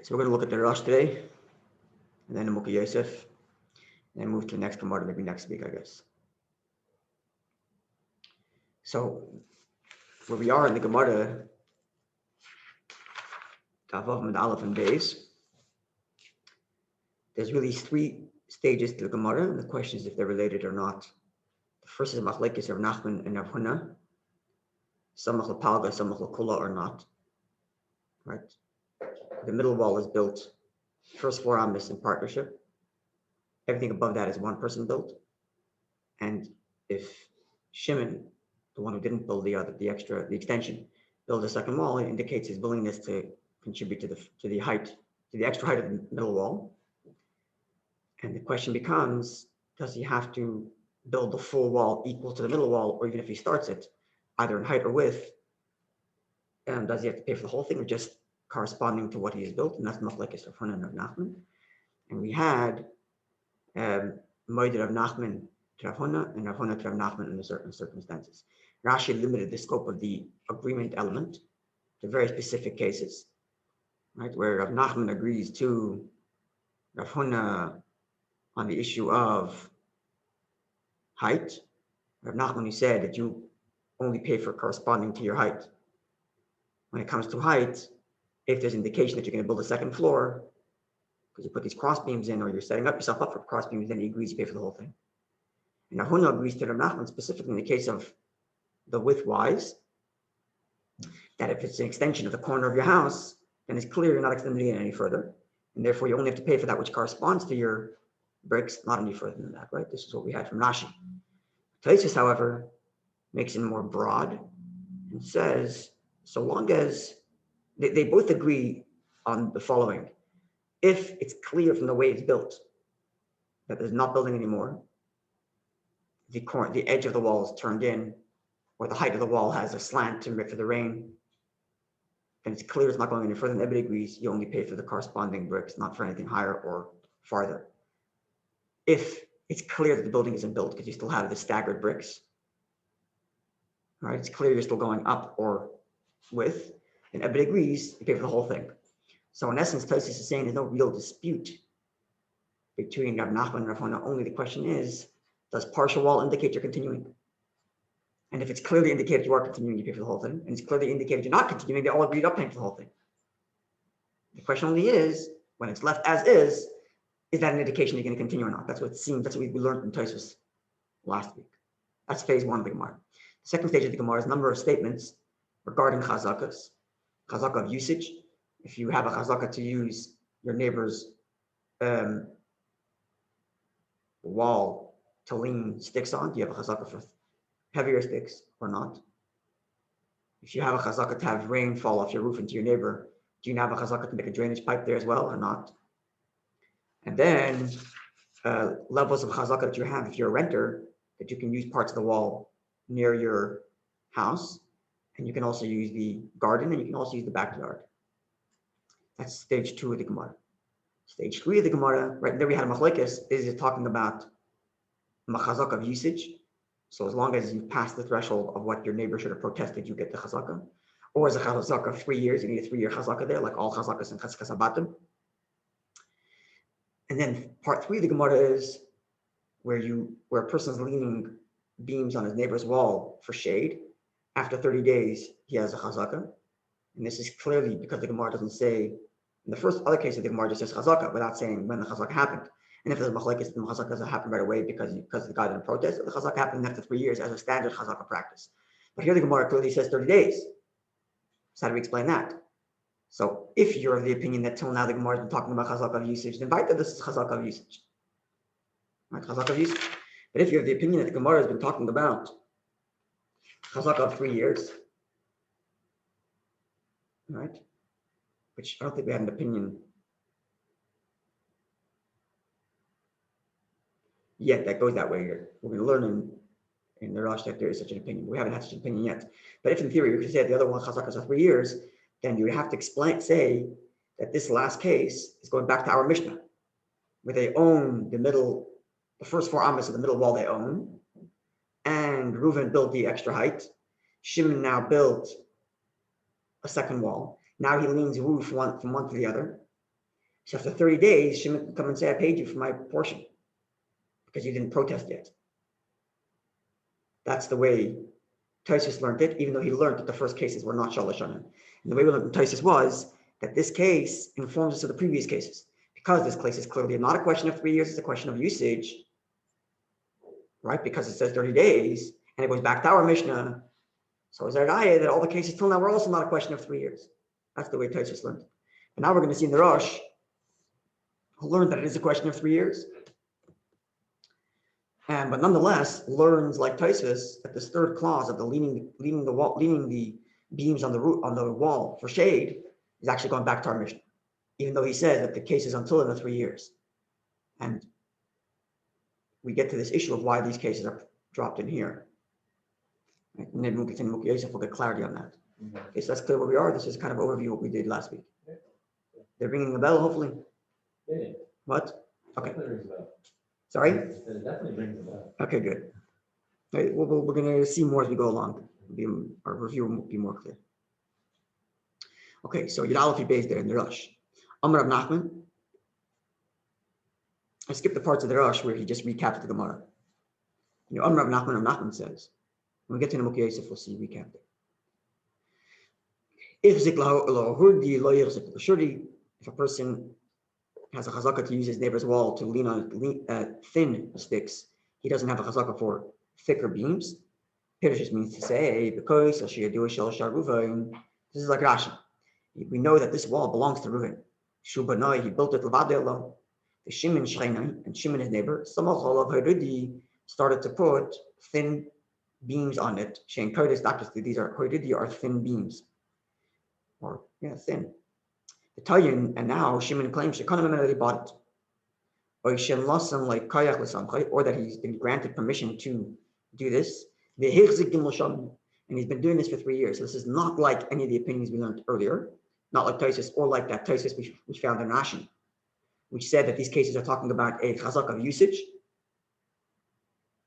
So we're going to look at the Rashi today, and then Venimuki Yosef, and then move to the next Gemara, maybe next week, I guess. So where we are in the Gemara, Tavav and Aleph and Beis, there's really three stages to the Gemara, and the question is if they're related or not. The first is Machlekes of Nachman and Rav Huna, Samach Lepalga, Samach Lekula or not. Right? The middle wall is built, first 4 amas in partnership. Everything above that is one person built. And if Shimon, the one who didn't build the extension, build a second wall, it indicates his willingness to contribute to the extra height of the middle wall. And the question becomes, does he have to build the full wall equal to the middle wall, or even if he starts it, either in height or width, does he have to pay for the whole thing, or just corresponding to what he has built? And that's Machlekes of Huna and of Nachman. And we had Moed of Nachman to Rav Huna and Rav Huna to Rav Nachman in certain circumstances. Rashi limited the scope of the agreement element to very specific cases, right? Where Rav Nachman agrees to Rav Huna on the issue of height. Rav Nachman, he said that you only pay for corresponding to your height. When it comes to height, if there's indication that you're going to build a second floor, because you put these cross beams in, or you're setting yourself up for cross beams, then he agrees to pay for the whole thing. And Rav Huna agrees to Rav Nachman specifically in the case of the width-wise, that if it's an extension of the corner of your house, then it's clear you're not extending it any further, and therefore you only have to pay for that which corresponds to your bricks, not any further than that, right? This is what we had from Rashi. Tosafos, however, makes it more broad and says, so long as they both agree on the following: if it's clear from the way it's built that there's not building anymore, the edge of the wall is turned in, or the height of the wall has a slant to for the rain, and it's clear it's not going any further than everybody agrees, you only pay for the corresponding bricks, not for anything higher or farther. If it's clear that the building isn't built because you still have the staggered bricks, right? It's clear you're still going up or width, and everybody agrees, you pay for the whole thing. So in essence, Tosafos is saying there's no real dispute between Rav Nachman and Rav Huna. Only the question is, does partial wall indicate you're continuing? And if it's clearly indicated you are continuing, you pay for the whole thing. And it's clearly indicated you're not continuing, they all agree you're not paying for the whole thing. The question only is, when it's left as is that an indication you're going to continue or not? That's what it seems. That's what we learned from Tosafos last week. That's phase 1 of the Gemara. The second stage of the Gemara is a number of statements regarding chazakas, chazaka of usage. If you have a chazaka to use your neighbor's wall to lean sticks on, do you have a chazaka for heavier sticks or not? If you have a chazaka to have rain fall off your roof into your neighbor, do you have a chazaka to make a drainage pipe there as well or not? And then levels of chazaka that you have if you're a renter, that you can use parts of the wall near your house, and you can also use the garden, and you can also use the backyard. That's stage 2 of the Gemara. Stage 3 of the Gemara, right there we had a machlekes, is it talking about chazaka of usage? So as long as you pass the threshold of what your neighbor should have protested, you get the chazaka. Or is a chazaka of 3 years, you need a 3-year chazaka there, like all chazakas and chazabatim. And then part 3 of the Gemara is where a person's leaning beams on his neighbor's wall for shade. After 30 days, he has a chazaka. And this is clearly because the Gemara doesn't say, in the first other case, the Gemara just says chazaka without saying when the chazaka happened. And if there's machlekes, the chazaka doesn't happen right away because the guy didn't protest, or the chazaka happened after 3 years as a standard chazaka practice. But here the Gemara clearly says 30 days. So how do we explain that? So if you're of the opinion that till now the Gemara has been talking about chazaka of usage, then right, this is chazaka of usage. Right, chazaka of usage. But if you're of the opinion that the Gemara has been talking about chazaka of 3 years, right? Which I don't think we had an opinion yet that goes that way here. We're going to learn in the Rashi that there is such an opinion. We haven't had such an opinion yet. But if in theory you could say that the other one chazakas are 3 years, then you would have to say that this last case is going back to our Mishnah, where they own the first 4 amas of the middle wall they own, and Reuven built the extra height. Shimon now built a second wall. Now he leans roof from one to the other. So after 30 days, Shimon can come and say, I paid you for my portion because you didn't protest yet. That's the way Tosafos learned it, even though he learned that the first cases were not Shalosh Shanim. And the way we learned from Tosafos was that this case informs us of the previous cases. Because this case is clearly not a question of 3 years, it's a question of usage, right? Because it says 30 days, and it goes back to our Mishnah. So is there an ayah that all the cases till now were also not a question of 3 years? That's the way Tosafos learned it. And now we're going to see in the Rosh, who learned that it is a question of 3 years. But nonetheless, learns like Tosafos that this third clause of the leaning the beams on the wall for shade is actually going back to our Mishnah, even though he said that the case is until in the 3 years. And we get to this issue of why these cases are dropped in here. Right? Venimukhi and Yosef will get clarity on that. Okay, so that's clear where we are. This is kind of overview of what we did last week. They're ringing the bell, hopefully. Yeah. What? Okay. Definitely rings a bell. Sorry? It definitely rings a bell. Okay, good. Right, we're going to see more as we go along. Our review will be more clear. Okay, so Yud Aleph Yud Beis there in the Rosh. Amar Rav Nachman. I skipped the parts of the Rosh where he just recapped the Gemara. Amar Rav Nachman says, when we get to Venimuki Yosef, we'll see recap there. If a person has a chazaka to use his neighbor's wall to lean on thin sticks, he doesn't have a chazaka for thicker beams. Pirush just means to say, because this is like Rashi. We know that this wall belongs to Reuven. Shubanai, he built it levadeh. The Shimon Shchenai, and Shimon his neighbor, started to put thin beams on it. Shein kodesh, these are thin beams. Or thin. The Tayin, and now Shimon claims that he bought it. Or that he's been granted permission to do this. And he's been doing this for 3 years. So this is not like any of the opinions we learned earlier, not like Tosafos, or like that Tosafos we found in Rashi, which said that these cases are talking about a chazaka of usage.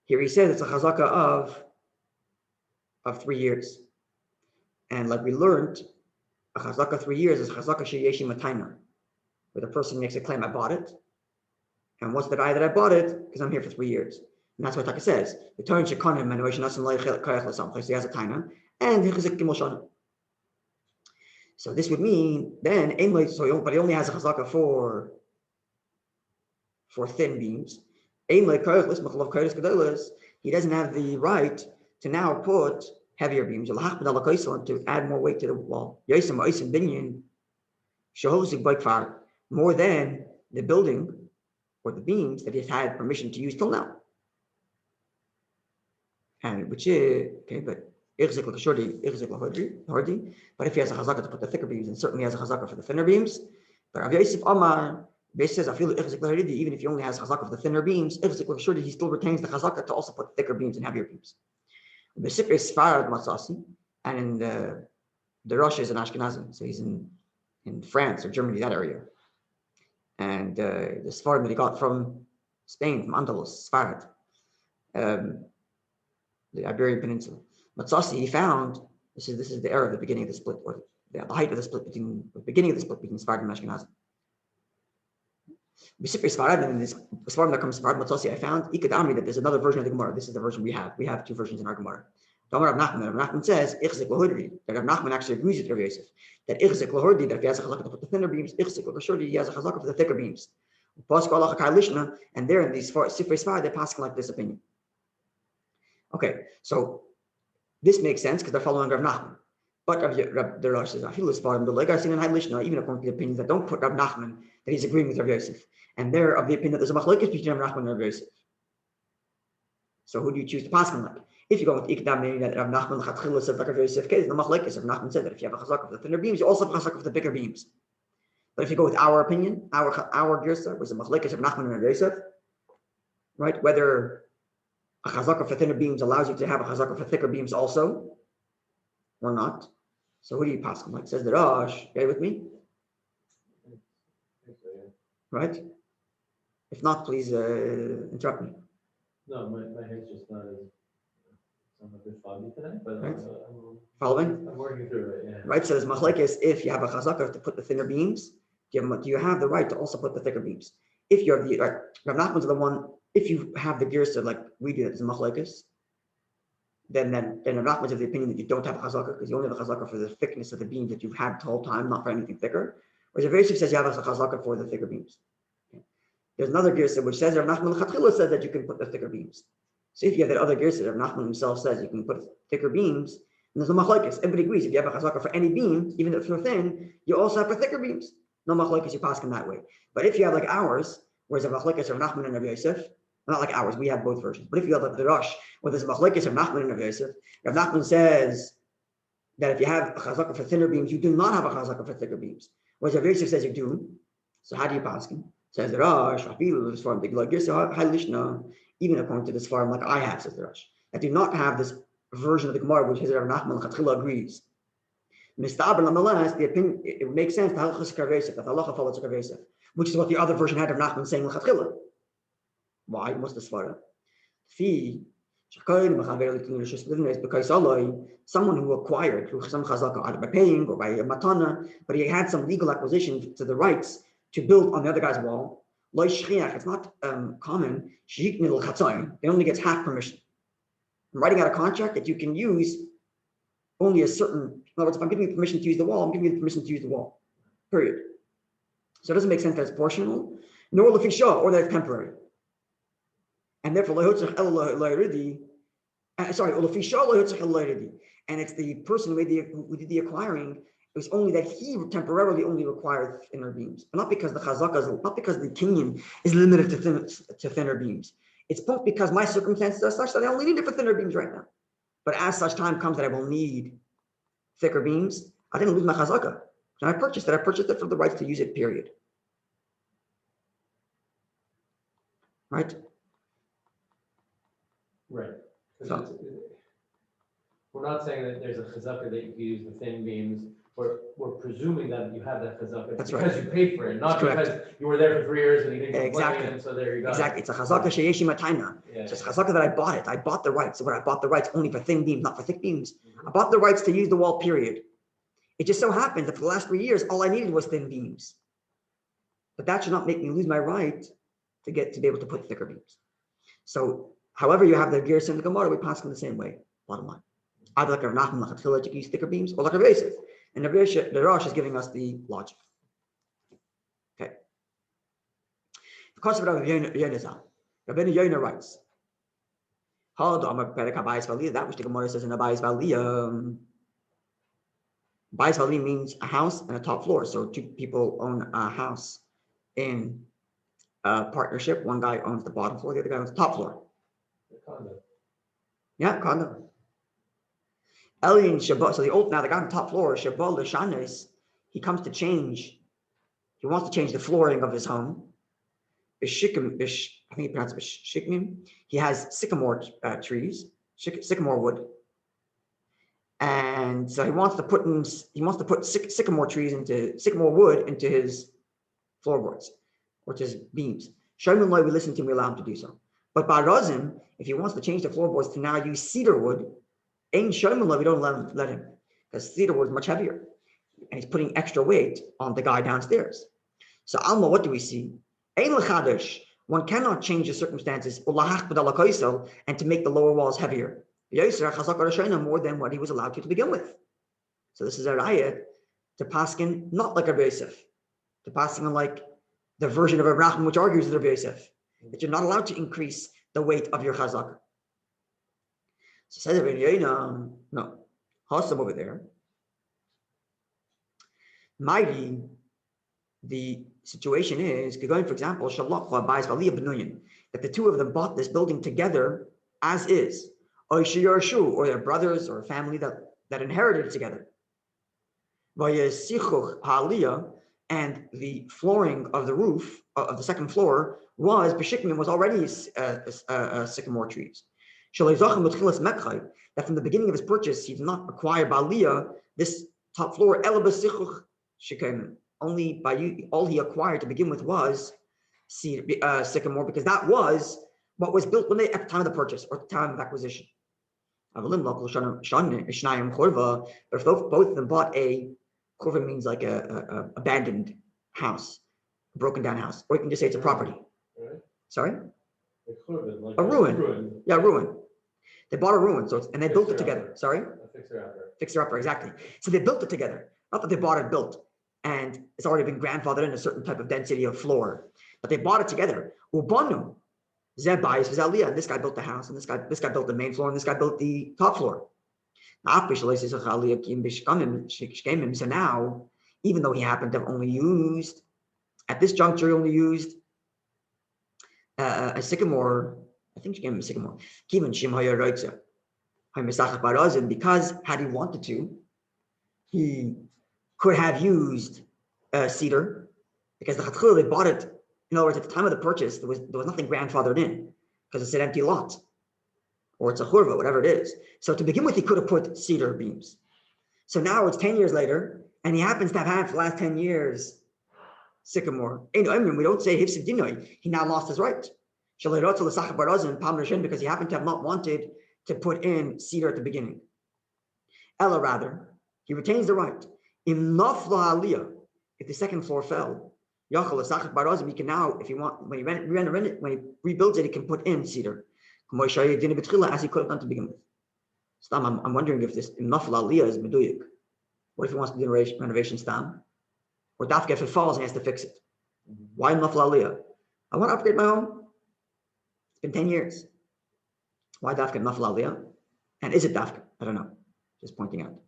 Here he says it's a chazaka of 3 years. And like we learned, a chazaka 3 years is chazaka sheyeshi matayna, where the person makes a claim, I bought it. And what's the guy that I bought it? Because I'm here for 3 years. And that's what Taka says. The Torah shekanim and so he has a taina, and so this would mean then, but he only has a chazaka for thin beams. He doesn't have the right to now put heavier beams, to add more weight to the wall. More than the building or the beams that he's had permission to use till now. And which is, okay, but if he has a chazaka to put the thicker beams, and certainly has a chazaka for the thinner beams. But Rav Yosef Amar says, even if he only has chazaka for the thinner beams, he still retains the chazaka to also put thicker beams and heavier beams. And in the Rosh is an Ashkenazim, so he's in France or Germany, that area. And the Sfarad that he got from Spain, from Andalus, Sfarad, the Iberian Peninsula. Matzasi, he found, this is the era of the beginning of the split, or the height of the split between Sfarad and Ashkenazim. And in this Sfarad that comes Sfarad Matzasi, I found Ikadami that there's another version of the Gemara. This is the version we have. We have 2 versions in our Gemara. Rav Nachman says, that Rav Nachman actually agrees with Rav Yosef, that that if he has a chazaka to put the thinner beams, he has a chazaka for the thicker beams. And there in these Sifrei Sfarad, they're passing like this opinion. Okay, so this makes sense because they're following Rav Nachman. But the Rosh says, even according to the opinions that don't put Rav Nachman, that he's agreeing with Rav Yosef. And they're of the opinion that there's a machlokes between Rav Nachman and Rav Yosef. So who do you choose to pass on like? If you go with Ikdam, meaning that Rav Nachman L'chatchila said like Rav Yosef case, the machlokes of Rav Nachman said that if you have a chazaka of the thinner beams, you also have a chazaka of the bigger beams. But if you go with our opinion, our girsa, was the machlokes of Rav Nachman and Rav Yosef, right? Whether a chazaka for thinner beams allows you to have a chazaka for thicker beams also, or not. So who do you pass on like? Says the Rosh, okay with me? Right? If not, please interrupt me. No, my head's just not as, I'm a bit foggy today, but right. I'm Following? working through it, yeah. Right, so there's machlekes if you have a chazaka to put the thinner beams, Do you have the right to also put the thicker beams? If you have the Rav Nachman's the one. If you have the girsa like we do, that is machlekes, then Rav Nachman's of the opinion that you don't have a chazaka because you only have a chazaka for the thickness of the beams that you've had the whole time, not for anything thicker. Whereas Rav Yosef says you have a chazaka for the thicker beams. There's another girsa which says Rav Nachman l'chatchila says that you can put the thicker beams. So if you have that other girsa, Rav Nachman himself says you can put thicker beams, and there's no machlekes. Everybody agrees if you have a chazaka for any beam, even if they're thin, you also have for thicker beams. No machlekes, you pass them that way. But if you have like ours, whereas a machlekes of Nachman and Rav Yosef, not like ours, we have both versions. But if you have like the Rosh, where there's a machlekes of Nachman and Rav Yosef, Rav Nachman says that if you have a chazaka for thinner beams, you do not have a chazaka for thicker beams. Whereas Rav Yosef says you do. So how do you pass them? Says the Rosh, even according to this farm, like I have, says the Rosh, I do not have this version of the Gemara which his Rav Nachman l'chatchila agrees. Mistaber, nonetheless, the opinion it makes sense that the halacha follows Rav Yosef, which is what the other version had of Nachman saying l'chatchila. Why? What's the svara? Because someone who acquired through some chazaka, either by paying or by a matana, but he had some legal acquisition to the rights to build on the other guy's wall. It's not common. He only gets half permission. I'm writing out a contract that you can use only a certain. In other words, if I'm giving you permission to use the wall, I'm giving you the permission to use the wall. Period. So it doesn't make sense that it's portional, nor lefisha, or that it's temporary. And therefore, and it's the person who did the acquiring. It was only that he temporarily only required thinner beams, but not because the chazaka not because the kinyan is limited to thinner beams. It's both because my circumstances are such that I only need it for thinner beams right now. But as such time comes that I will need thicker beams, I didn't lose my chazaka. And I purchased it. I purchased it for the rights to use it. Period. Right. Right. So, we're not saying that there's a chazaka that you can use the thin beams. We're presuming that you have that chazaka because you paid for it, not because you were there for 3 years and you didn't complain, and so there you go. Exactly. It's a chazaka sheyeshi matayna. It's a chazaka that I bought it. I bought the rights. So where I bought the rights only for thin beams, not for thick beams. I bought the rights to use the wall, period. It just so happened that for the last 3 years, all I needed was thin beams. But that should not make me lose my right to be able to put thicker beams. So however you have the gears in the Gemara, we pass them the same way, bottom line. Either like Rav Nachman l'chatchila to use thicker beams, or like Rav Yosef. And the Rosh is giving us the logic. Okay. The concept of Rabbi Yonah writes, that which the Gemara says in Abayis Valiyah. Bayis Valiyah means a house and a top floor. So two people own a house in a partnership. One guy owns the bottom floor, the other guy owns the top floor. Condo. Yeah, condo. Elin Shabbat, so the guy on the top floor, Shabbat L'Shanes, he comes to change. He wants to change the flooring of his home. I think he pronounced it Bishikmim. He has sycamore trees, sycamore wood, and so he wants to put sycamore wood into his floorboards or to his beams. Shaiman Loi, we listen to him, we allow him to do so. But by Razim, if he wants to change the floorboards to now use cedar wood, Ain't Shaiman, we don't let him, because cedar wood is much heavier, and he's putting extra weight on the guy downstairs. So Alma, what do we see? Ein l'chadash, one cannot change the circumstances and to make the lower walls heavier. More than what he was allowed to begin with. So this is a raya to paskin not like Rabbi Yosef, to paskin like the version of Abraham which argues with Rabbi Yosef, that you're not allowed to increase the weight of your chazaka. So says Rabbi Yonah, no, Hasam over there. Mighty, the situation is, going for example, that the two of them bought this building together as is, or they're brothers or a family that inherited it together. And the flooring of the roof of the second floor was already sycamore trees. That from the beginning of his purchase, he did not acquire Baaliyah, this top floor, only by all he acquired to begin with was sycamore, because that was what was built at the time of the purchase or the time of acquisition. But if both of them bought a churva, means like a abandoned house, a broken down house, or you can just say it's a property. Right. Sorry? Like A ruin. Yeah, ruin. They bought a ruin, and they built it together. Sorry? A fixer-upper. Fixer-upper, exactly. So they built it together. Not that they bought it built, and it's already been grandfathered in a certain type of density of floor, but they bought it together. Ubanu, Zebais, Zalia, and this guy built the house, and this guy built the main floor, and this guy built the top floor. So now, even though he happened to have only used, at this juncture, he only used a sycamore, I think she gave him a sycamore, because had he wanted to, he could have used cedar, because the Chatchila, they bought it. In other words, at the time of the purchase, there was nothing grandfathered in, because it's an empty lot, or it's a churva, whatever it is. So to begin with, he could have put cedar beams. So now it's 10 years later, and he happens to have had for the last 10 years sycamore. We don't say hifsid dinoi. He now lost his right. Because he happened to have not wanted to put in cedar at the beginning. Ella, rather, he retains the right. If the second floor fell, he can now, if he want, when he rebuilds it, he can put in cedar, as he could have done to begin with. Stam, I'm wondering if this nafla aliyah is meduyik. What if he wants to do renovation stam? Or dafka, if it falls and he has to fix it? Why nafla aliyah? I want to upgrade my home. It's been 10 years. Why dafka nafla aliyah? And is it dafka? I don't know. Just pointing out.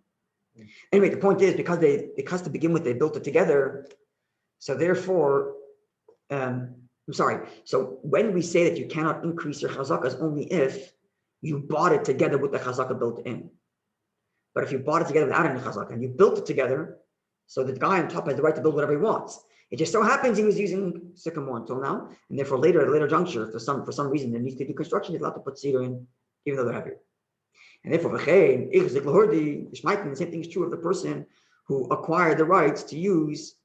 Anyway, the point is because to begin with they built it together. So therefore, I'm sorry. So when we say that you cannot increase your chazaka, is only if you bought it together with the chazaka built in. But if you bought it together without any chazaka and you built it together, so the guy on top has the right to build whatever he wants. It just so happens he was using sycamore until now, and therefore later at a later juncture, for some reason there needs to do construction, he's allowed to put cedar in, even though they're heavier. And therefore, the same thing is true of the person who acquired the rights to use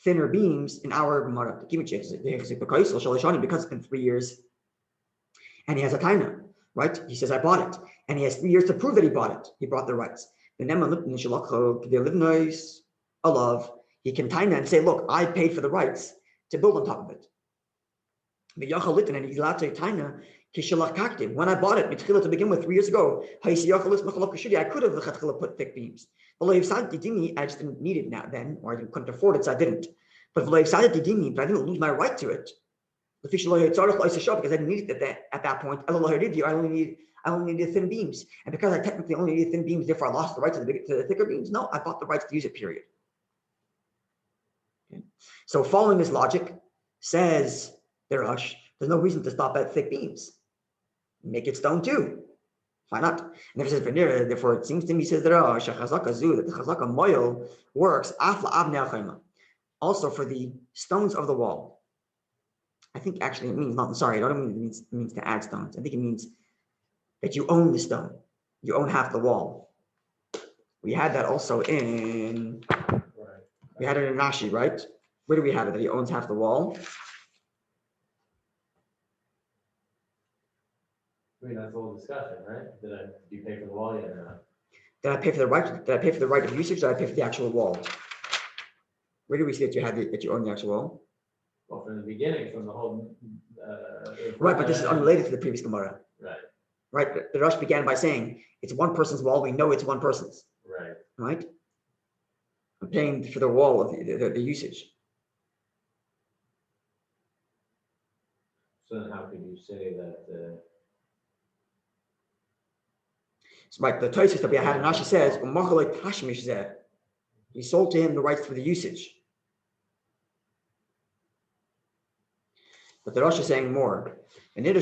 thinner beams in our Gemara. Because it's been 3 years, and he has a taina, right? He says, I bought it. And he has 3 years to prove that he bought it. He bought the rights. He can taina and say, look, I paid for the rights to build on top of it. And he's allowed to taina, when I bought it, to begin with 3 years ago, I could have put thick beams. I just didn't need it now then, or I couldn't afford it, so I didn't. But I didn't lose my right to it. Because I didn't need it at that point. I only needed thin beams. And because I technically only needed thin beams, therefore I lost the right to the thicker beams. No, I bought the rights to use it, period. Okay. So following this logic, says the Rosh, there's no reason to stop at thick beams. Make it stone too. Why not? And if it says veneer, therefore it seems to me, says the Rosh, that the chazaka moil works also for the stones of the wall. I think actually it means not, sorry, I don't mean it means to add stones. I think it means that you own the stone. You own half the wall. We had that also in, we had it in Rashi, right? Where do we have it? That he owns half the wall. I mean, that's the whole discussion, right? Do you pay for the wall yet or not? Did I pay for the right? Did I pay for the right of usage? Or did I pay for the actual wall? Where do we see that you own the actual wall? Well, from the beginning, from the whole. Right, but this is unrelated to the previous Gemara. Right. Right. The Rosh began by saying it's one person's wall. We know it's one person's. Right. Right. I'm paying for the wall of the usage. So then, how could you say that? So, right, the Tosafos that we had in Rashi says, he sold to him the rights for the usage. But the Rosh is saying more. It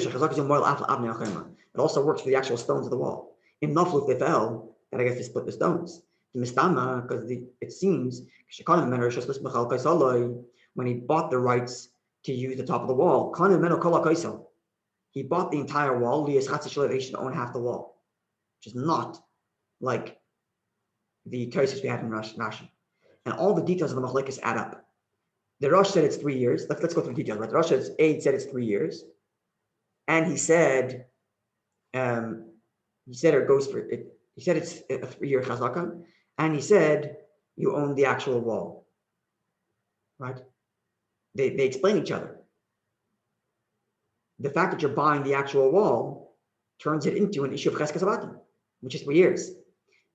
also works for the actual stones of the wall. In Naflu, if they fell, then I guess they split the stones. Because it seems when he bought the rights to use the top of the wall, he bought the entire wall. He should own half the wall. Which is not like the Tosafos we had in Rashi. And all the details of the machlekes add up. The Rosh said it's 3 years. Let's go through the details. Right? The Rosh said it's 3 years. And he said it goes for it. He said it's a 3-year chazaka. And he said you own the actual wall. Right? they explain each other. The fact that you're buying the actual wall turns it into an issue of cheskes abatim, which is 3 years.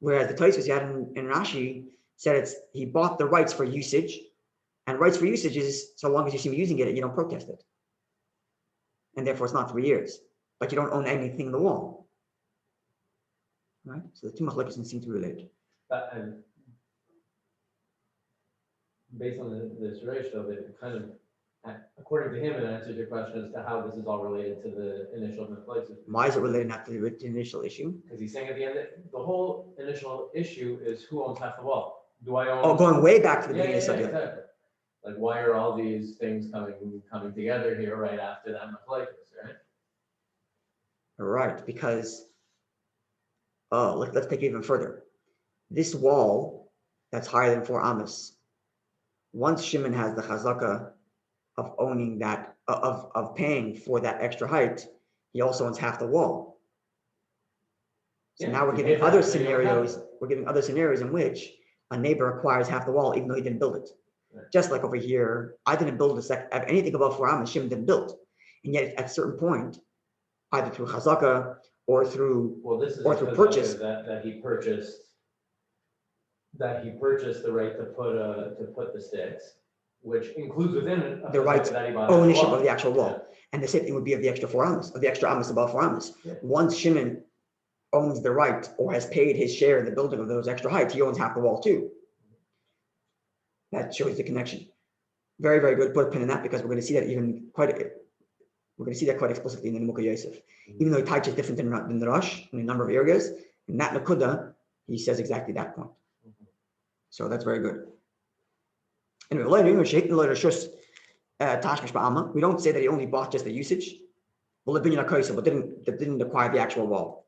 Whereas the Tosafos you had in Rashi said he bought the rights for usage, and rights for usage is so long as you see me using it, you don't protest it. And therefore it's not 3 years, but you don't own anything in the wall. Right? So the two machlokes seem to relate. And based on this ratio of it, kind of, according to him, it answers your question as to how this is all related to the initial places. Why is it related not to the initial issue? Because he's saying at the end that the whole initial issue is who owns half the wall. Do I own? Oh, going way back to the beginning of the subject. Exactly. Like, why are all these things coming together here right after that machlokes, right? Right, because let's take it even further. This wall that's higher than 4 amos, once Shimon has the chazaka of owning that, of paying for that extra height, he also owns half the wall. So now we're giving other scenarios. We're giving other scenarios in which a neighbor acquires half the wall even though he didn't build it. Right. Just like over here, I didn't build anything above 4 amos. Shimon didn't build, and yet at a certain point, either through chazaka or through purchase that he purchased. That he purchased the right to put the sticks, which includes within the right ownership of the actual wall. Yeah. And the same thing would be of the extra 4 amos, of the extra amos above 4 amos. Yeah. Once Shimon owns the right or has paid his share in the building of those extra heights, he owns half the wall too. That shows the connection. Very, very good. Put a pin in that because we're going to see that quite explicitly in the V'nimuki Yosef. Even though he touches different than the Rosh in a number of areas, in that Nakuda, he says exactly that point. So that's very good. Anyway, we don't say that he only bought just the usage, but didn't acquire the actual wall.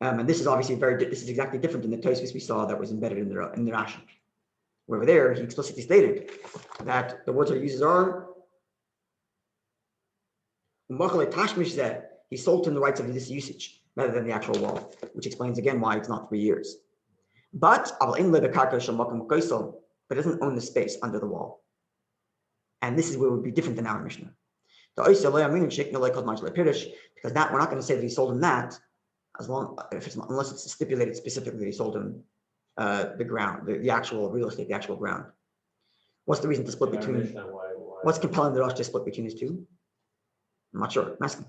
And this is obviously this is exactly different than the Tosafos we saw that was embedded in the Rashi. Where over there, he explicitly stated that the words he uses are he sold him the rights of this usage rather than the actual wall, which explains again why it's not 3 years. But it doesn't own the space under the wall. And this is where it would be different than our Mishnah. Because that we're not going to say that he sold him that unless it's stipulated specifically that he sold him the ground, the actual real estate, the actual ground. What's the reason to split between? What's compelling the Rosh to split between these two? I'm not sure. I'm asking.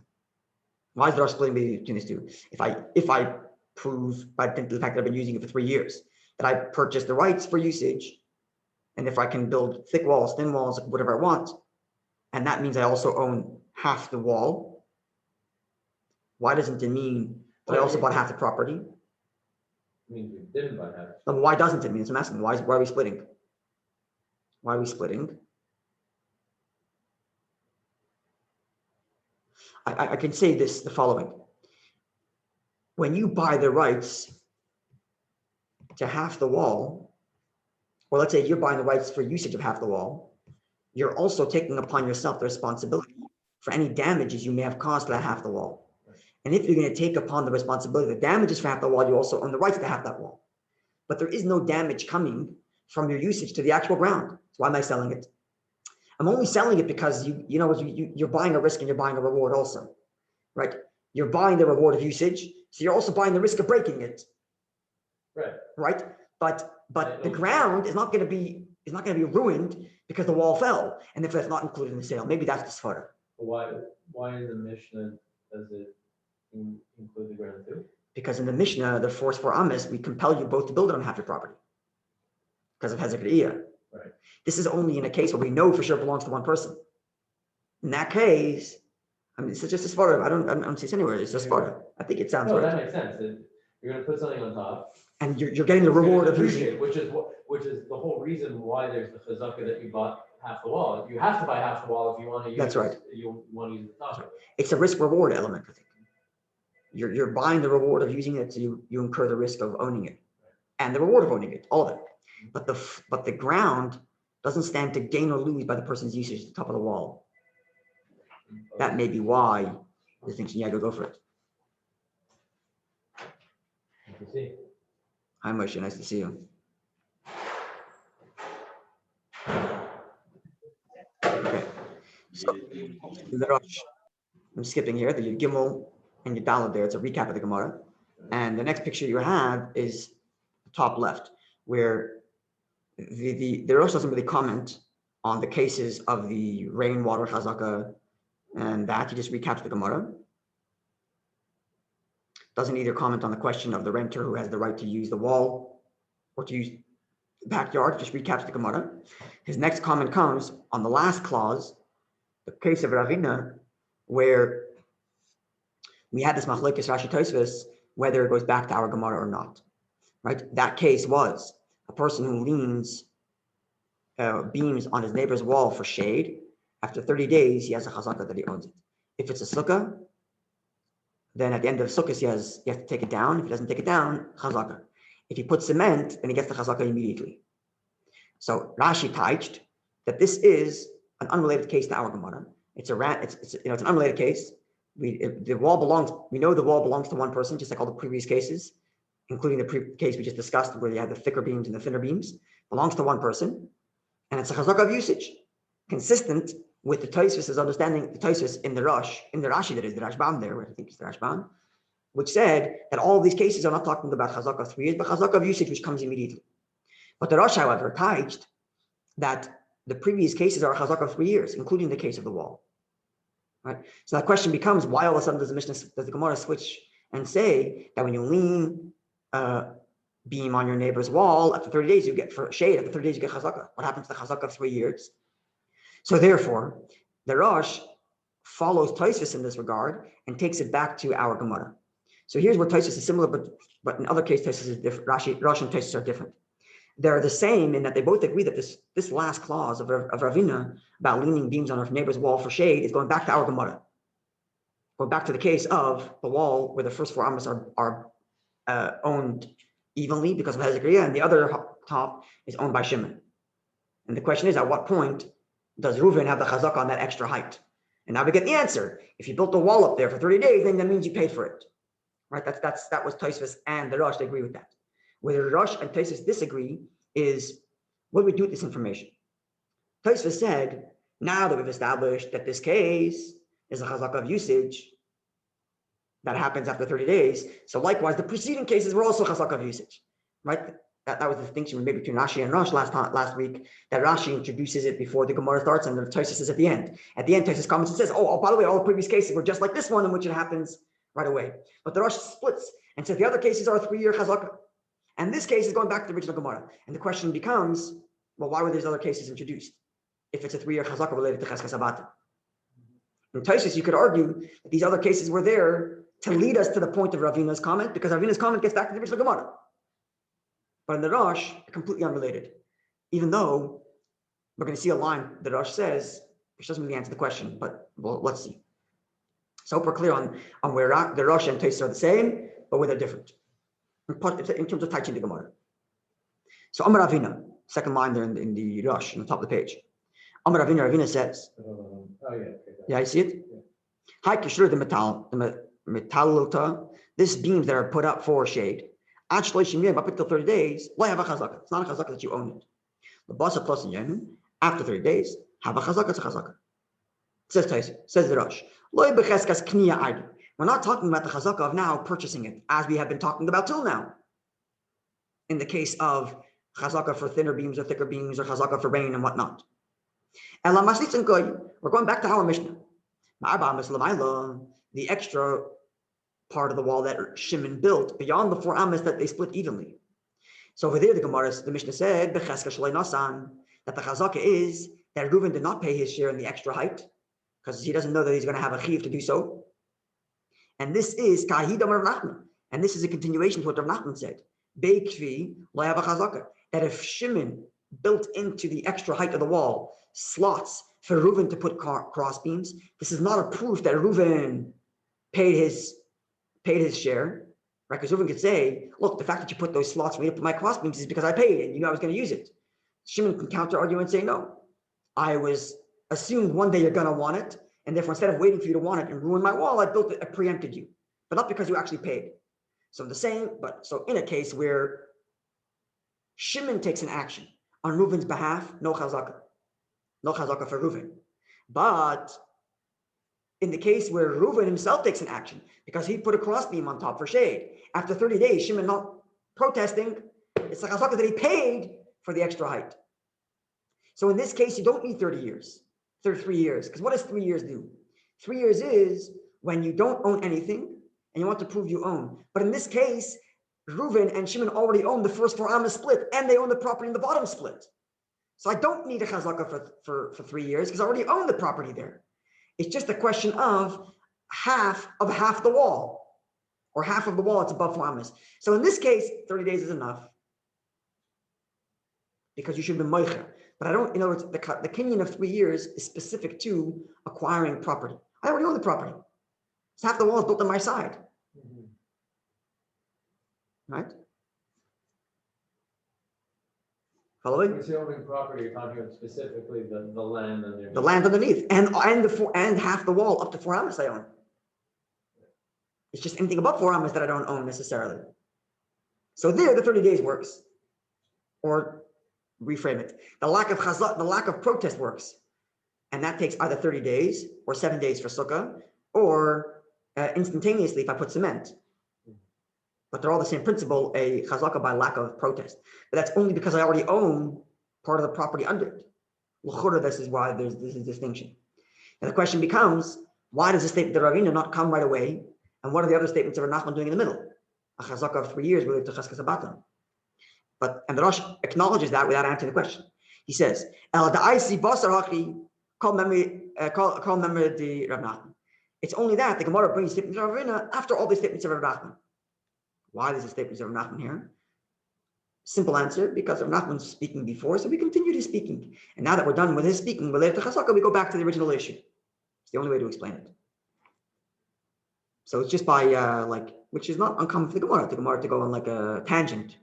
Why is the Rosh splitting between these two? If I prove by the fact that I've been using it for 3 years that I purchased the rights for usage, and if I can build thick walls, thin walls, whatever I want, and that means I also own half the wall, why doesn't it mean that I also bought half the property? It means we didn't buy half. No, why doesn't it mean? I'm asking. Why are we splitting? Why are we splitting? I can say the following. When you buy the rights to half the wall, or let's say you're buying the rights for usage of half the wall, you're also taking upon yourself the responsibility for any damages you may have caused to that half the wall. And if you're going to take upon the responsibility of the damages for half the wall, you also own the rights to half that wall. But there is no damage coming from your usage to the actual ground. So why am I selling it? I'm only selling it because you're buying a risk and you're buying a reward also, right? You're buying the reward of usage, so you're also buying the risk of breaking it, right? But the ground is not going to be ruined because the wall fell, and if that's not included in the sale, maybe that's the svara. Why in the Mishnah does it include the ground too? Because in the Mishnah, the force for Amos, we compel you both to build it on half your property because of Hezek Re'iyah. Right. This is only in a case where we know for sure it belongs to one person. In that case, I mean, it's just a svara. I don't see this anywhere. It's just svara. I think it sounds right. That makes sense. You're going to put something on top, and you're getting the reward of using it, which is the whole reason why there's the chazaka that you bought half the wall. You have to buy half the wall if you want to use. That's right. You want to use the top. Right. It's a risk reward element. I think you're buying the reward of using it, so you incur the risk of owning it, and the reward of owning it, all of it. But the ground doesn't stand to gain or lose by the person's usage at the top of the wall. That may be why the thinking, yeah, go for it. Good to see. Hi, Moshe. Nice to see you. Okay. So the Rosh, I'm skipping here, the Yud Gimel and Yud Daled there. It's a recap of the Gemara. And the next picture you have is the top left, where the Rosh doesn't really comment on the cases of the rainwater chazaka and that. He just recaps the Gemara. Doesn't either comment on the question of the renter who has the right to use the wall or to use the backyard, just recaps the Gemara. His next comment comes on the last clause, the case of Ravina, where we had this machlokes Rashi Tosafos, whether it goes back to our Gemara or not. Right? That case was a person who leans beams on his neighbor's wall for shade. After 30 days, he has a chazaka that he owns it. If it's a sukkah, then at the end of sukkah, he has to take it down. If he doesn't take it down, chazaka. If he puts cement, then he gets the chazaka immediately. So Rashi touched that this is an unrelated case to our Gemara. It's an unrelated case. We know the wall belongs to one person, just like all the previous cases, including the case we just discussed, where you had the thicker beams and the thinner beams, belongs to one person, and it's a chazaka of usage, consistent with the Tosafos' understanding, the Tosafos in the Rashi, that is the Rashbam there, I think it's the Rashbam, which said that all of these cases are not talking about chazaka of 3 years, but chazaka of usage, which comes immediately. But the Rashi, however, touched that the previous cases are chazaka of 3 years, including the case of the wall. Right? So that question becomes, why all of a sudden does the Gemara switch and say that when you lean beam on your neighbor's wall, after 30 days you get for shade, after 30 days you get chazaka? What happens to the chazaka of 3 years? So therefore, the Rosh follows Tosafos in this regard and takes it back to our Gemara. So here's where Tosafos is similar, but in other cases Tosafos is different. Rosh and Tosafos are different. They're the same in that they both agree that this last clause of Ravina about leaning beams on our neighbor's wall for shade is going back to our Gemara. Going back to the case of the wall where the first 4 amos are owned evenly because of Hezekiah, and the other top is owned by Shimon. And the question is, at what point does Reuven have the chazaka on that extra height? And now we get the answer. If you built a wall up there for 30 days, then that means you paid for it. Right? That was Tosafos and the Rosh. They agree with that. Where the Rosh and Tosafos disagree is, what do we do with this information? Tosafos said, now that we've established that this case is a chazaka of usage that happens after 30 days, so likewise, the preceding cases were also chazaka of usage, right? That was the distinction we made between Rashi and Rosh last week, that Rashi introduces it before the Gemara starts and the Tosafos is at the end. At the end, Tosafos comments and says, oh, by the way, all the previous cases were just like this one in which it happens right away. But the Rosh splits and says the other cases are a 3-year chazaka. And this case is going back to the original Gemara. And the question becomes, well, why were these other cases introduced if it's a 3-year chazaka related to cheskas abata? In Tosafos, you could argue that these other cases were there to lead us to the point of Ravina's comment, because Ravina's comment gets back to the original Gemara. But in the Rosh, completely unrelated. Even though we're going to see a line the Rosh says, which doesn't really answer the question, but well, let's see. So hope we're clear on where the Rosh and Tosafos are the same, but where they're different in terms of touching the Gemara. So Amar Ravina, second line there in the Rosh, on the top of the page. Amar Ravina says, yeah, I see it? Hi, Kishur, the metalluta, this beams that are put up for shade, up until 30 days, have a chazaka. It's not a chazaka that you own it. The Basra plus in after 30 days, have a chazaka, it's a chazaka. Says the Rosh. We're not talking about the chazaka of now purchasing it, as we have been talking about till now. In the case of chazaka for thinner beams or thicker beams, or chazaka for rain and whatnot. We're going back to our Mishnah. The extra part of the wall that Shimon built beyond the 4 amos that they split evenly. So over there, the Mishnah said that the chazaka is that Reuven did not pay his share in the extra height because he doesn't know that he's going to have a chiv to do so. And this is kahidam Rav Nachman, and this is a continuation to what Rav Nachman said. Beikvi lo have a chazaka, that if Shimon built into the extra height of the wall slots for Reuven to put cross beams, this is not a proof that Reuven paid his share, right? Because Reuven could say, look, the fact that you put those slots for me to put my cross beams is because I paid it, you know I was going to use it. Shimon can counter argue and say, no, I was assumed one day you're going to want it, and therefore instead of waiting for you to want it and ruin my wall, I built it, I preempted you, but not because you actually paid. So in a case where Shimon takes an action On Reuven's behalf, no chazaka. No chazaka for Reuven. But in the case where Reuven himself takes an action, because he put a crossbeam on top for shade, after 30 days, Shimon not protesting, it's the chazaka that he paid for the extra height. So in this case, you don't need 30 years, 33 years, because what does 3 years do? 3 years is when you don't own anything and you want to prove you own. But in this case, Reuven and Shimon already own the first 4 amas split, and they own the property in the bottom split. So I don't need a chazaka for 3 years because I already own the property there. It's just a question of half the wall, or half of the wall. It's above 4 amas. So in this case, 30 days is enough because you should be moicha. But I don't. In other words, the kinyan of 3 years is specific to acquiring property. I already own the property. So half the wall is built on my side, right? Following? When you're owning property, you're talking about specifically the land underneath. The land underneath, and half the wall up to 4 amas I own. It's just anything above 4 amas that I don't own necessarily. So there, the 30 days works. Or reframe it: the lack of protest works, and that takes either 30 days or 7 days for sukkah, or instantaneously if I put cement. But they're all the same principle, a chazaka by lack of protest. But that's only because I already own part of the property under it. L'chura, this is why there's this distinction. And the question becomes, why does the statement of Ravina not come right away? And what are the other statements of Nachman doing in the middle? A chazaka of 3 years related to cheskas abatam. And the Rashi acknowledges that without answering the question. He says, "El da'isi Basra hachi kol memory the Rav Nachman." It's only that the Gemara brings statements of Ravina after all the statements of Rav Nachman. Why does the statements of Rav Nachman here? Simple answer: because Rav Nachman was speaking before, so we continue his speaking. And now that we're done with his speaking related to chazaka, we go back to the original issue. It's the only way to explain it. So it's just by which is not uncommon for the Gemara to go on like a tangent.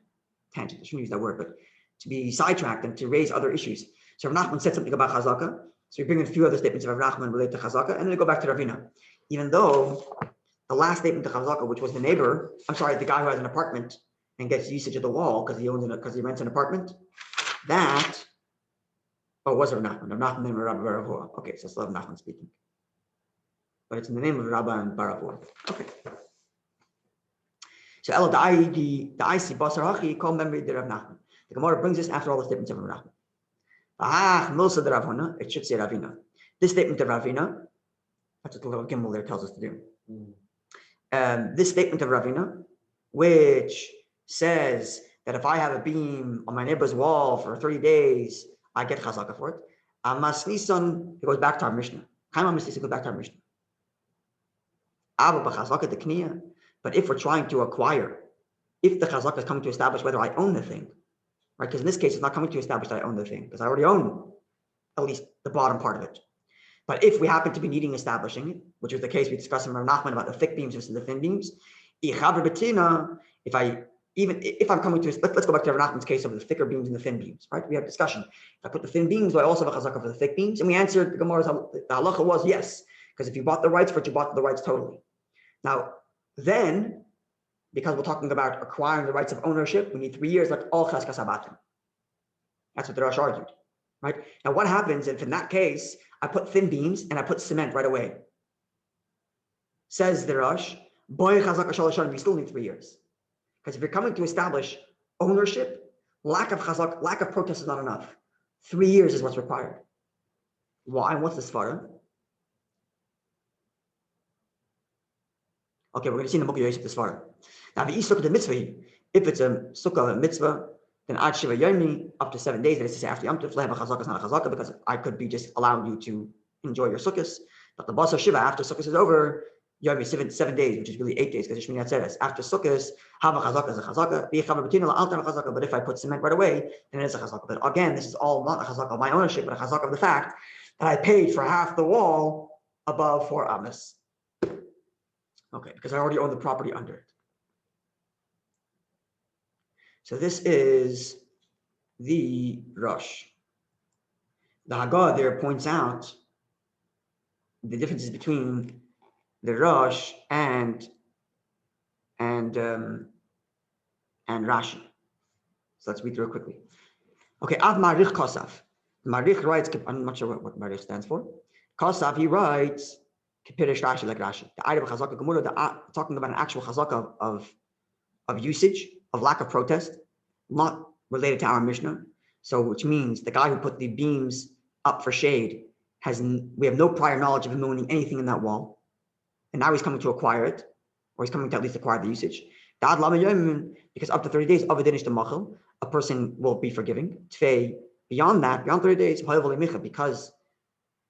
I shouldn't use that word, but to be sidetracked and to raise other issues. So Rav Nachman said something about chazaka, so we bring in a few other statements of Rav Nachman related to chazaka, and then we go back to Ravina. Even though the last statement to chazaka, which was the guy who has an apartment and gets usage of the wall because he rents an apartment, was Rav Nachman? Rav Nachman and Rabbi Baravua. Okay, so it's Rav Nachman speaking, but it's in the name of Rabbi and Baravua. Okay. So the Aisi Basar Hachi called memory the Rav Nachman. The Gemara brings this after all the statements of Rav Nachman. Milsa the Ravina, it should say Ravina. This statement of Ravina, that's what the little gimbal there tells us to do. This statement of Ravina, which says that if I have a beam on my neighbor's wall for 30 days, I get chazaka for it. It goes back to our Mishnah. It goes back to our Mishnah. But if we're trying to acquire, if the chazaka is coming to establish whether I own the thing, right? Because in this case, it's not coming to establish that I own the thing, because I already own at least the bottom part of it. But if we happen to be needing establishing it, which is the case we discussed in Rav Nachman about the thick beams versus the thin beams, if I'm coming to, let's go back to Rav Nachman's case of the thicker beams and the thin beams, right? We have discussion. If I put the thin beams, do I also have a chazaka for the thick beams? And we answered the Gemara's, the halacha was yes, because if you bought the rights for it, you bought the rights totally. Now, then, because we're talking about acquiring the rights of ownership, we need 3 years like all cheskas abatim. That's what the Rashi argued, right? Now, what happens if in that case, I put thin beams and I put cement right away? Says the Rashi, we still need 3 years. Because if you're coming to establish ownership, lack of protest is not enough. 3 years is what's required. Why? What's the svara? Okay, we're going to see in the Yosef the svara. Now, the mitzvah, if it's a sukkah mitzvah, then ad shiva yomi, up to 7 days, that is to say after Yom Tov, lehem chazaka is not a chazaka, because I could be just allowing you to enjoy your sukkahs. But the Basra shiva, after sukkahs is over, yomi 7 days, which is really 8 days, because Shmini Atzeres, after sukkahs, have a chazaka is a chazaka, but if I put cement right away, then it is a chazaka. But again, this is all not a chazaka of my ownership, but a chazaka of the fact that I paid for half the wall above 4 amas. Okay, because I already own the property under it. So this is the Rosh. The Haggadah there points out the differences between the Rosh and Rashi. So let's read through it quickly. Okay, Av Marich Kosaf. Marich writes, I'm not sure what Marich stands for. Kosaf, he writes, Kipirish Rashi, like Rashi. The item of Chazaka Gemoro, talking about an actual Chazaka of usage, of lack of protest, not related to our Mishnah. So, which means the guy who put the beams up for shade we have no prior knowledge of him owning anything in that wall. And now he's coming to acquire it, or he's coming to at least acquire the usage. Because up to 30 days, a person will be forgiving. Beyond that, beyond 30 days, because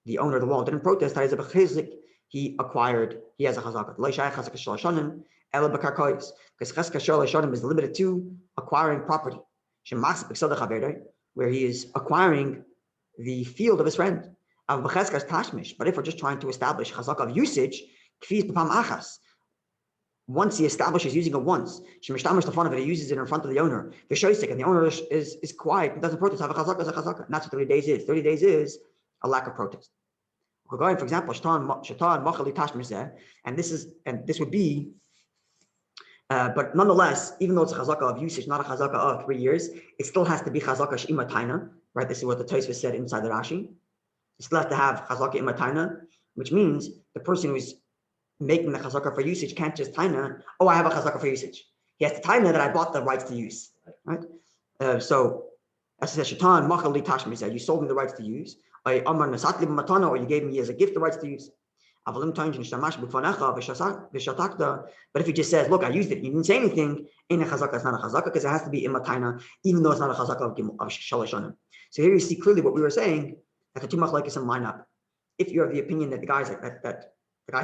the owner of the wall didn't protest, he acquired, he has a chazaka. Because chazaka is limited to acquiring property, where he is acquiring the field of his friend. But if we're just trying to establish chazaka of usage, once he establishes using it once, he uses it in front of the owner. And the owner is quiet and doesn't protest. Have a chazaka, and that's what 30 days is. 30 days is a lack of protest. For example, and this would be, but nonetheless, even though it's a chazaka of usage, not a chazaka of 3 years, it still has to be chazaka sh'ima taina, right? This is what the Tosafos said inside the Rashi. You still have to have chazaka ima taina, which means the person who's making the chazaka for usage can't just taina, oh, I have a chazaka for usage. He has to taina that I bought the rights to use, right? So, as it says, Shaitan machali tashmi said, you sold me the rights to use. Or you gave me as a gift the rights to use. But if he just says, look, I used it, you didn't say anything, in a chazaka, it's not a chazaka, because it has to be imataina, even though it's not a chazaka of shalashanim. So here you see clearly what we were saying, that the two machlokes line up. If you're of the opinion that the guy's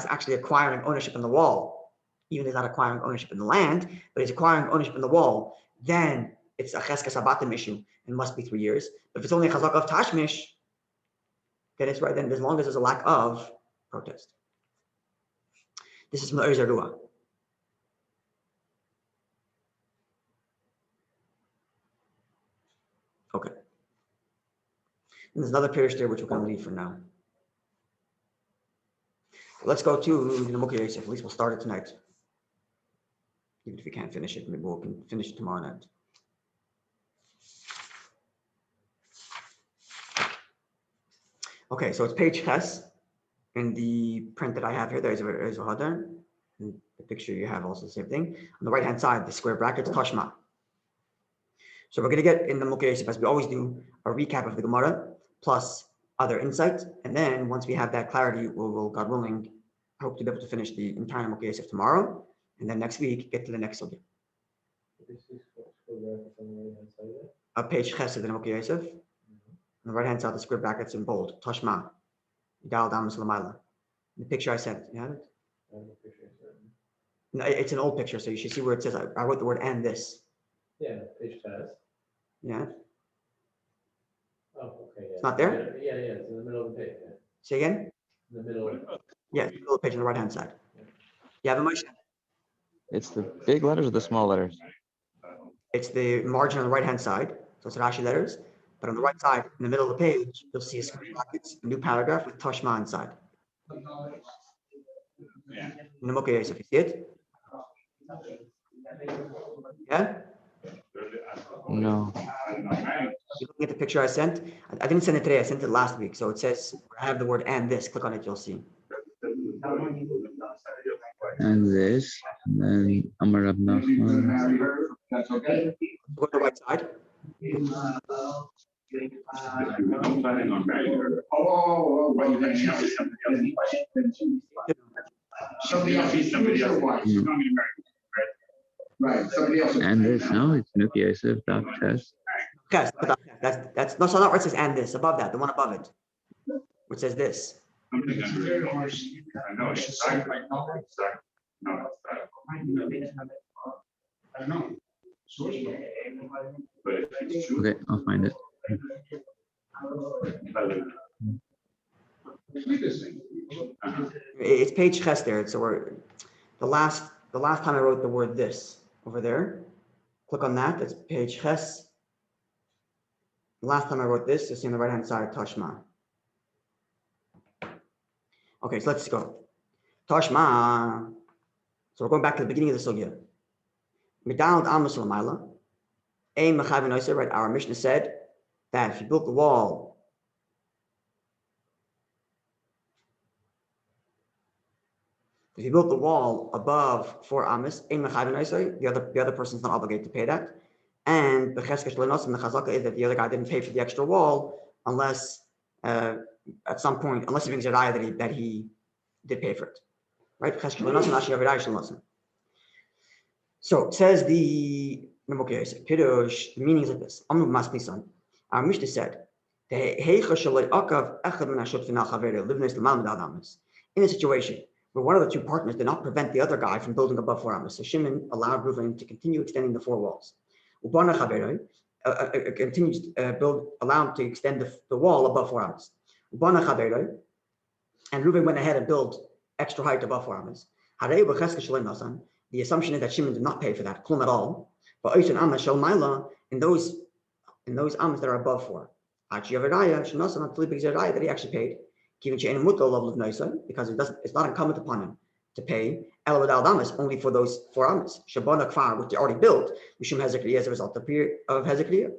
actually acquiring ownership in the wall, even if he's not acquiring ownership in the land, but he's acquiring ownership in the wall, then it's a cheskas abatim issue, and must be 3 years. But if it's only a chazaka of tashmish, then it's right, then as long as there's a lack of protest. This is from the Erzarua. Okay. And there's another parish there which we're going to leave for now. Let's go to Vinimuki Yosef. At least we'll start it tonight. Even if we can't finish it, maybe we can finish it tomorrow night. Okay, so it's page Ches. In the print that I have here, there's a hadar. And the picture you have also the same thing. On the right-hand side, the square brackets, Tashma. So we're going to get in the Vinimuki Yosef, as we always do, a recap of the Gemara, plus other insights. And then once we have that clarity, we'll God willing, hope to be able to finish the entire Vinimuki Yosef tomorrow. And then next week, get to the next Sugya. A page Ches of the Vinimuki Yosef. On the right-hand side, the square brackets in bold, Tashma. Dal down Lamaila. The picture I sent, you have it? No, it's an old picture, so you should see where it says, I wrote the word and this. Yeah, page test. Yeah. Oh, okay. Yeah. It's not there? Yeah, it's in the middle of the page. Yeah. Say again? In the middle. Yeah, it's the middle of the page on the right-hand side. You have a motion? It's the big letters or the small letters? It's the margin on the right-hand side, so it's Rashi letters. But on the right side, in the middle of the page, you'll see a square brackets, a new paragraph with Tashma inside. Vinimuki Yosef, you see it? Yeah? No. You're looking at the picture I sent? I didn't send it today, I sent it last week. So it says, I have the word and this. Click on it, you'll see. And this, and then Amar Rab Nachman. Go to the right side. And this, no, it's Vinimuki Yosef, Daf Ches. Okay, that's no, so not where it says and this, above that, the one above it. Which says this. Okay, I'll find it. It's page Ches there. So we're the last time I wrote the word this over there. Click on that. That's page Ches. The last time I wrote this, you see on the right-hand side, Tashma. Okay, so let's go. Tashma. So we're going back to the beginning of the Sugya. Right? Our Mishnah said, that if you built the wall above 4 amas, the other person's not obligated to pay that. And the chazaka is that the other guy didn't pay for the extra wall unless at some point, unless he brings a raya that he did pay for it. Right? So it says the Pirush, the meaning is like this. Our Mishnah said, in a situation where one of the two partners did not prevent the other guy from building above 4 amas. So Shimon allowed Reuven to continue extending the 4 walls. Continues allowed to extend the wall above 4 amas. And Reuven went ahead and built extra height above 4 amas. The assumption is that Shimon did not pay for that, klum at all. But in those amas that are above 4, that he actually paid, because it's not incumbent upon him to pay only for those 4 amas, which they already built, as a result of Hezekriya.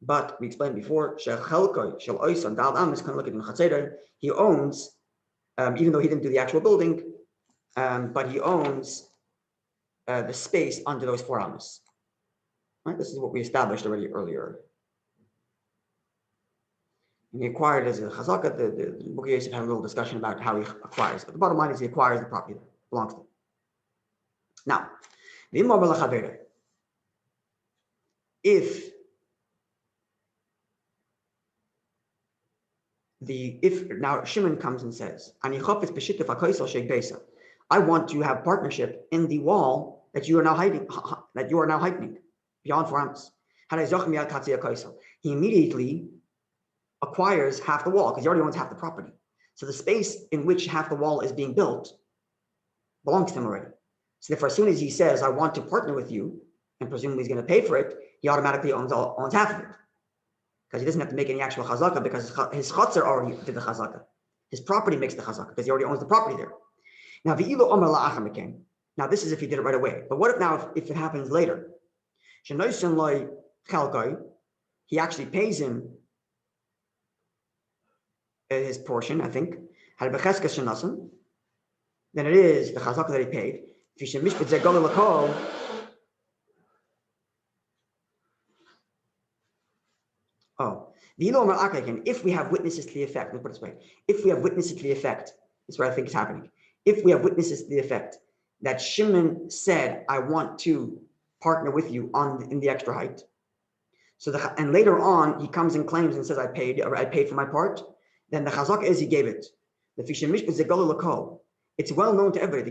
But we explained before, he owns, even though he didn't do the actual building, but he owns the space under those 4 amas. Right? This is what we established already earlier. And he acquired as a chazaka. The Yosef had a little discussion about how he acquires. But the bottom line is he acquires the property that belongs to him. Now, if now Shimon comes and says, I want to have partnership in the wall that you are now heightening beyond 4 amas. He immediately acquires half the wall because he already owns half the property. So the space in which half the wall is being built belongs to him already. So therefore, as soon as he says, I want to partner with you, and presumably he's going to pay for it, he automatically owns half of it. Because he doesn't have to make any actual chazaka because his chatzar already did the chazaka. His property makes the chazaka because he already owns the property there. Now, now this is if he did it right away. But what if now if it happens later? He actually pays him his portion, I think. Then it is the chazaka that he paid. If we have witnesses to the effect, let me put it this way. If we have witnesses to the effect, that's what I think is happening. If we have witnesses to the effect that Shimon said, I want to partner with you in the extra height. And later on, he comes and claims and says, I paid for my part. Then the chazaka is he gave it. It's well known to everybody.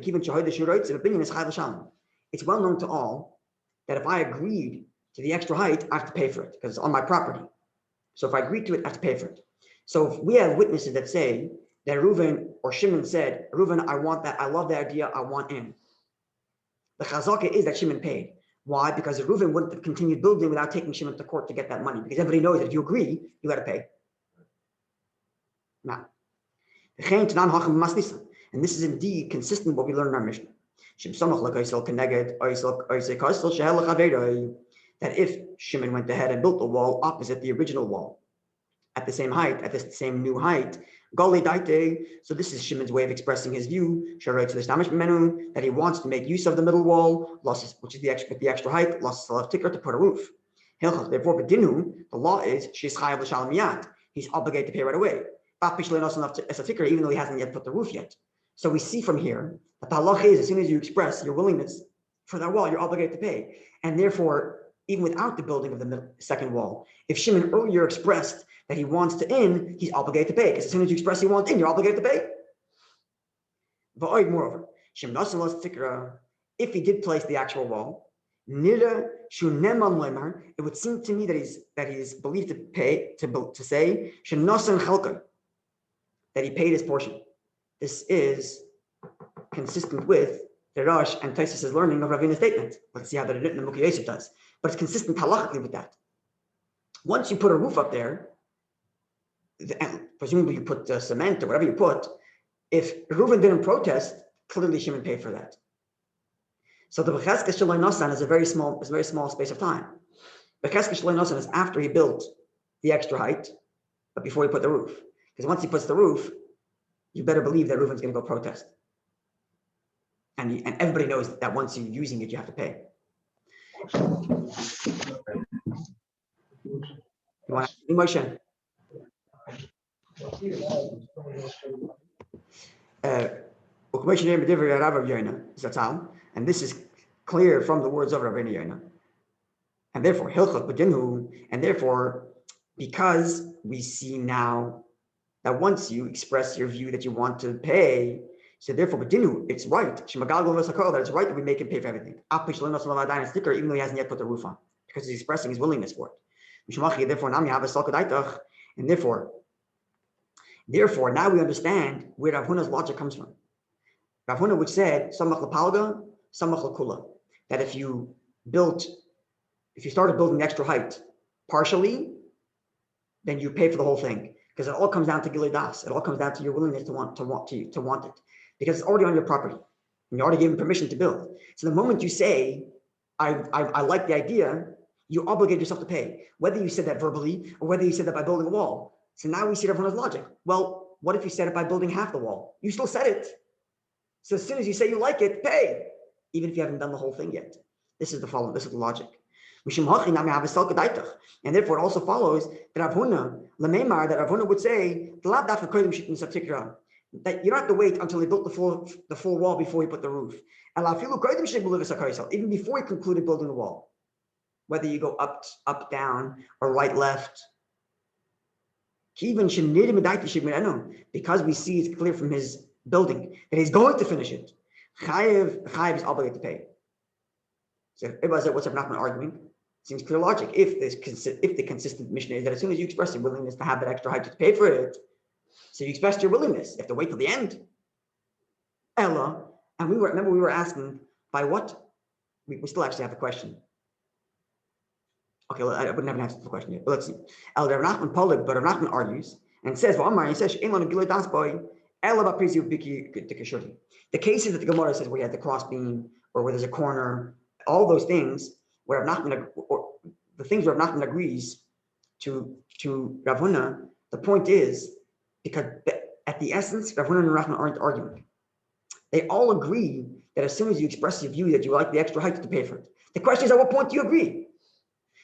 It's well known to all that if I agreed to the extra height, I have to pay for it because it's on my property. So if I agreed to it, I have to pay for it. So if we have witnesses that say that Reuven or Shimon said, Reuven, I want that. I love the idea. I want in. The chazaka is that Shimon paid. Why? Because Reuven wouldn't have continued building without taking Shimon to court to get that money. Because everybody knows that if you agree, you got to pay. Now, and this is indeed consistent with what we learned in our Mishnah. That if Shimon went ahead and built the wall opposite the original wall, at the same height, at the same new height, so this is Shimon's way of expressing his view, that he wants to make use of the middle wall, which is the extra height, to put a roof. Therefore, the law is he's obligated to pay right away, even though he hasn't yet put the roof yet. So we see from here that the halach is as soon as you express your willingness for that wall, you're obligated to pay. And therefore, even without the building of the second wall, if Shimon earlier expressed that he wants to in, he's obligated to pay. Because as soon as you express he wants in, you're obligated to pay. Moreover, if he did place the actual wall, it would seem to me that he's believed to pay to say that he paid his portion. This is consistent with the Rashi and Tosafos' learning of Ravina's statement. Let's see how the Vinimuki Yosef does. But it's consistent halachically with that. Once you put a roof up there, and presumably you put cement or whatever you put, if Reuven didn't protest, clearly Shimon paid for that. So the Becheskes Shalai Nasan is a very small space of time. is after he built the extra height, but before he put the roof. Because once he puts the roof, you better believe that Reuven's going to go protest. And everybody knows that once you're using it, you have to pay. You want to Moshe? And this is clear from the words of Rabbi Yonah. And therefore, because we see now that once you express your view that you want to pay, so therefore, it's right. That it's right that we make him pay for everything. Even though he hasn't yet put the roof on, because he's expressing his willingness for it. And therefore, now we understand where Rav Huna's logic comes from. Rav Huna, which said, samach lepalga, samach lekula, that if you started building the extra height partially, then you pay for the whole thing. Because it all comes down to gilui das. It all comes down to your willingness to want it. Because it's already on your property. And you already gave him permission to build. So the moment you say, I like the idea, you obligate yourself to pay. Whether you said that verbally or whether you said that by building a wall. So now we see everyone's logic. Well, what if you said it by building half the wall? You still said it. So as soon as you say you like it, pay. Even if you haven't done the whole thing yet. This is the logic. And therefore it also follows that Rav Huna would say, that you don't have to wait until he built the full wall before he put the roof. Even before he concluded building the wall. Whether you go up, down, or right, left. Because we see it's clear from his building that he's going to finish it. Chayev is obligated to pay. So everybody said, what's up, not arguing? Seems clear logic. If the consistent mission is that as soon as you express your willingness to have that extra height to pay for it, so you expressed your willingness, you have to wait till the end. Ella, and we were asking by what? We still actually have the question. Okay, I wouldn't have an answer to the question yet, but let's see. El Rav Nachman Polig, but Rav Nachman argues and says, he says, the cases that the Gemara says where you have the cross beam or where there's a corner, all those things where Rav Nachman, or the things where Rav Nachman agrees to Rav Huna, the point is, because at the essence, Rav Huna and Rav Nachman aren't arguing. They all agree that as soon as you express your view that you like the extra height to pay for it. The question is, at what point do you agree?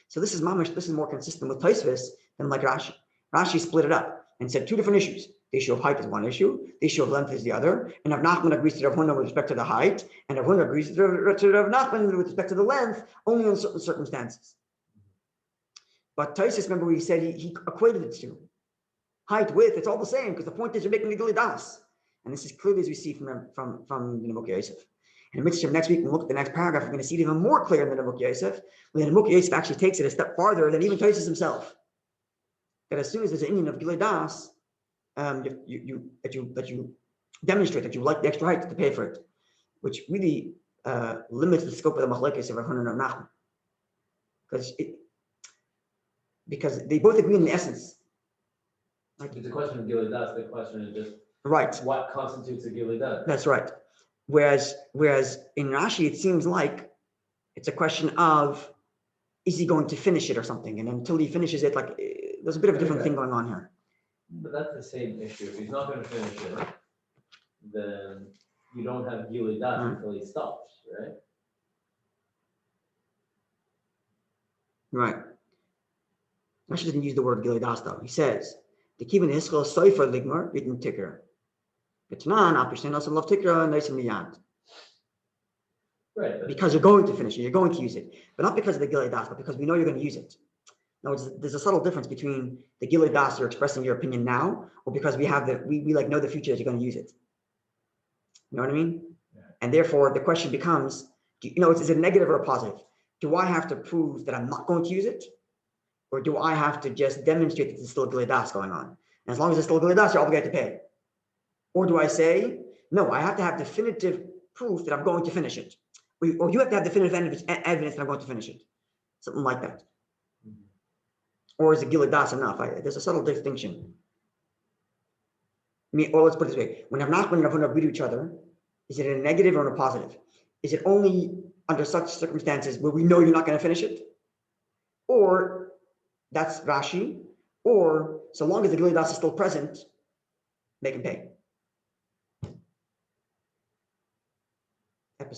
So this is more consistent with Tosafos than like Rashi. Rashi split it up and said two different issues. The issue of height is one issue, the issue of length is the other. And Rav Nachman agrees to Rav Huna with respect to the height, and Rav Huna agrees to Rav Nachman with respect to the length, only in certain circumstances. But Tosafos, remember, we said he equated it to height, width, it's all the same, because the point is you're making a gilui das. And this is clearly as we see from Venimuki Yosef. And in next week, we'll look at the next paragraph, we're going to see it even more clear in the Venimuki Yosef, when the Venimuki Yosef actually takes it a step farther than even Tosafos himself. That as soon as there's an union of gilui das, that you demonstrate that you like the extra height to pay for it, which really limits the scope of the machlekes of Rav Huna and Rav Nachman, because they both agree in the essence. Right? It's a question of gilui das. The question is just right. What constitutes a gilui das? That's right. Whereas in Rashi, it seems like it's a question of, is he going to finish it or something? And until he finishes it, like there's a bit of a different thing going on here. But that's the same issue. If he's not going to finish it, then you don't have gilui das until he stops, right? Right. Rashi doesn't use the word gilui das though. He says, "The kivin hiskol soifer ligmar b'tin ticker." Right. Because you're going to finish it, you're going to use it, but not because of the gilui das, but because we know you're going to use it. Now, there's a subtle difference between the gilui das, you're expressing your opinion now, or because we like know the future that you're going to use it. You know what I mean? Yeah. And therefore, the question becomes, is it negative or a positive? Do I have to prove that I'm not going to use it, or do I have to just demonstrate that there's still a gilui das going on? And as long as there's still a gilui das, you're obligated to pay. Or do I say, no, I have to have definitive proof that I'm going to finish it. Or you have to have definitive evidence that I'm going to finish it. Something like that. Or is it gilui das enough? There's a subtle distinction. Or let's put it this way. When Rav Nachman and Rav Huna agree to each other, is it a negative or a positive? Is it only under such circumstances where we know you're not going to finish it? or that's Rashi, or so long as the Gilui Das is still present, make him pay. I'm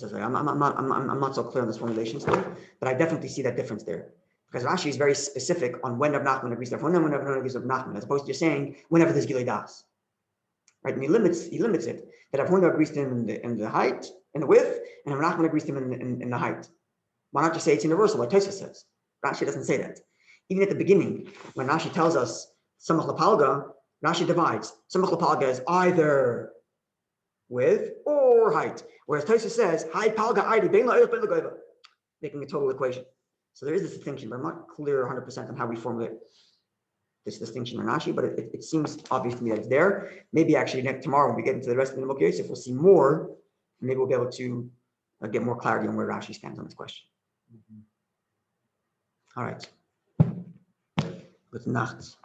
not so clear on this formulation still, but I definitely see that difference there. Because Rashi is very specific on when Rav Nachman agrees to Rav Huna, when Rav Huna agrees to Rav Nachman, as opposed to just saying whenever there's Gilui Das. Right? And he limits it. That Rav Huna agrees to him in the height, in the width, and Rav Nachman agrees to him in the height. Why not just say it's universal, like Tosafos says? Rashi doesn't say that. Even at the beginning, when Rashi tells us Samach Lapalga, Rashi divides. Samach Lapalga is either width or height. Whereas Tosafos says, height palga ID, making a total equation. So there is this distinction, but I'm not clear 100% on how we formulate this distinction in Rashi, but it seems obvious to me that it's there. Maybe actually tomorrow when we get into the rest of the Venimuki Yosef, we'll see more, and maybe we'll be able to get more clarity on where Rashi stands on this question. All right. Good night.